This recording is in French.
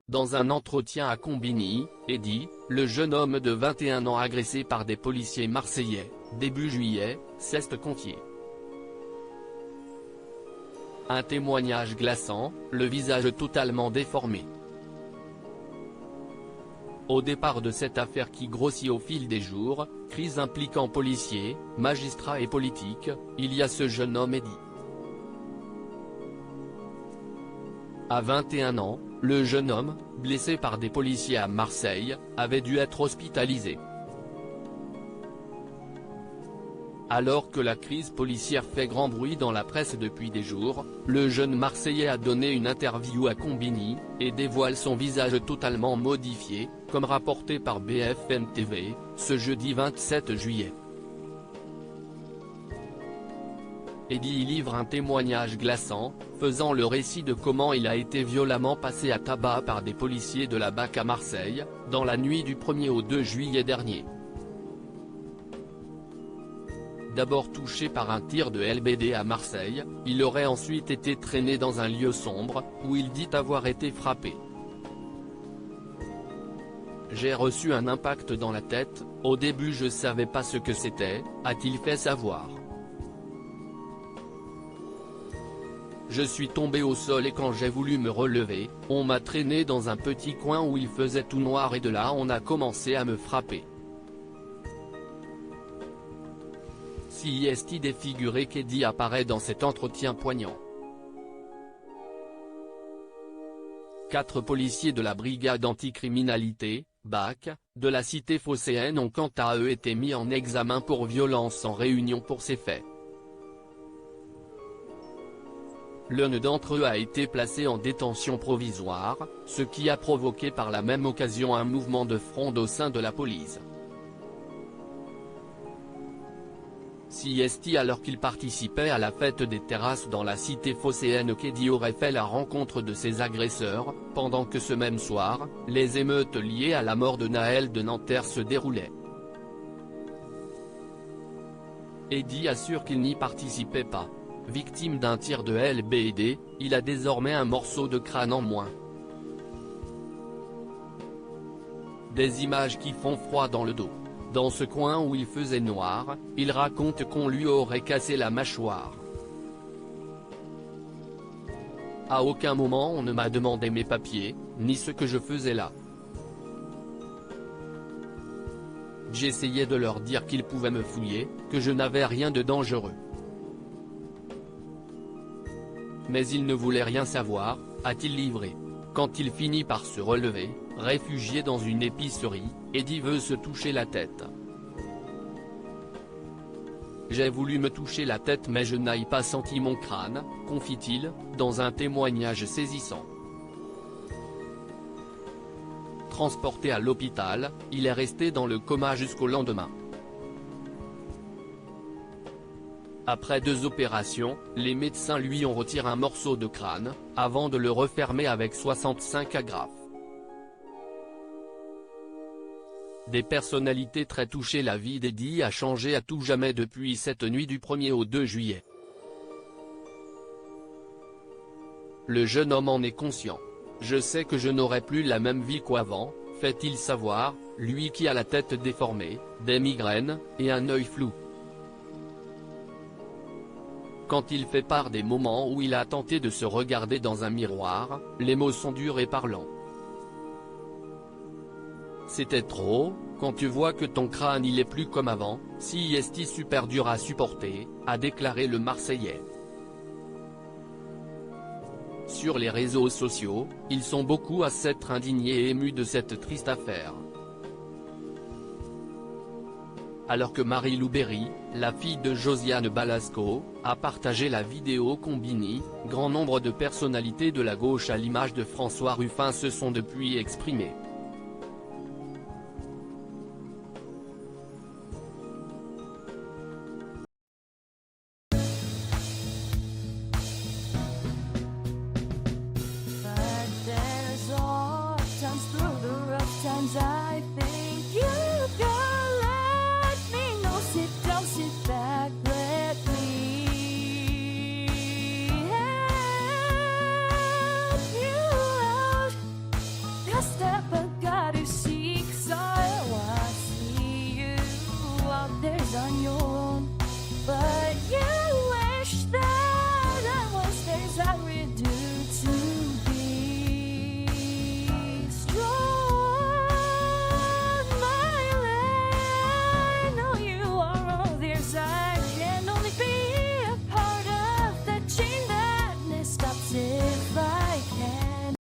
Dans un entretien à Combini, Eddy, le jeune homme de 21 ans agressé par des policiers marseillais, début juillet, s'est confié. Un témoignage glaçant, le visage totalement déformé. Au départ de cette affaire qui grossit au fil des jours, crise impliquant policiers, magistrats et politiques, il y a ce jeune homme Eddy. À 21 ans, le jeune homme, blessé par des policiers à Marseille, avait dû être hospitalisé. Alors que la crise policière fait grand bruit dans la presse depuis des jours, le jeune Marseillais a donné une interview à Combini, et dévoile son visage totalement modifié, comme rapporté par BFM TV, ce jeudi 27 juillet. Eddy y livre un témoignage glaçant, faisant le récit de comment il a été violemment passé à tabac par des policiers de la BAC à Marseille, dans la nuit du 1er au 2 juillet dernier. D'abord touché par un tir de LBD à Marseille, il aurait ensuite été traîné dans un lieu sombre, où il dit avoir été frappé. J'ai reçu un impact dans la tête, au début je savais pas ce que c'était, a-t-il fait savoir. Je suis tombé au sol et quand j'ai voulu me relever, on m'a traîné dans un petit coin où il faisait tout noir et de là on a commencé à me frapper. Si est-il défiguré qu'Eddy apparaît dans cet entretien poignant. 4 policiers de la brigade anticriminalité, BAC, de la cité phocéenne ont quant à eux été mis en examen pour violence en réunion pour ces faits. L'un d'entre eux a été placé en détention provisoire, ce qui a provoqué par la même occasion un mouvement de fronde au sein de la police. Si est-il alors qu'il participait à la fête des terrasses dans la cité phocéenne qu'Eddy aurait fait la rencontre de ses agresseurs, pendant que ce même soir, les émeutes liées à la mort de Naël de Nanterre se déroulaient. Eddy assure qu'il n'y participait pas. Victime d'un tir de LBD, il a désormais un morceau de crâne en moins. Des images qui font froid dans le dos. Dans ce coin où il faisait noir, il raconte qu'on lui aurait cassé la mâchoire. À aucun moment on ne m'a demandé mes papiers, ni ce que je faisais là. J'essayais de leur dire qu'ils pouvaient me fouiller, que je n'avais rien de dangereux. Mais il ne voulait rien savoir, a-t-il livré. Quand il finit par se relever, réfugié dans une épicerie, Eddy veut se toucher la tête. J'ai voulu me toucher la tête mais je n'ai pas senti mon crâne, confie-t-il, dans un témoignage saisissant. Transporté à l'hôpital, il est resté dans le coma jusqu'au lendemain. Après 2 opérations, les médecins lui ont retiré un morceau de crâne, avant de le refermer avec 65 agrafes. Des personnalités très touchées. La vie d'Eddy a changé à tout jamais depuis cette nuit du 1er au 2 juillet. Le jeune homme en est conscient. Je sais que je n'aurai plus la même vie qu'avant, fait-il savoir, lui qui a la tête déformée, des migraines, et un œil flou. Quand il fait part des moments où il a tenté de se regarder dans un miroir, les mots sont durs et parlants. C'était trop, quand tu vois que ton crâne il est plus comme avant, si est super dur à supporter, a déclaré le Marseillais. Sur les réseaux sociaux, ils sont beaucoup à s'être indignés et émus de cette triste affaire. Alors que Marie-Lou Berry, la fille de Josiane Balasco, a partagé la vidéo Combini, grand nombre de personnalités de la gauche à l'image de François Ruffin se sont depuis exprimées.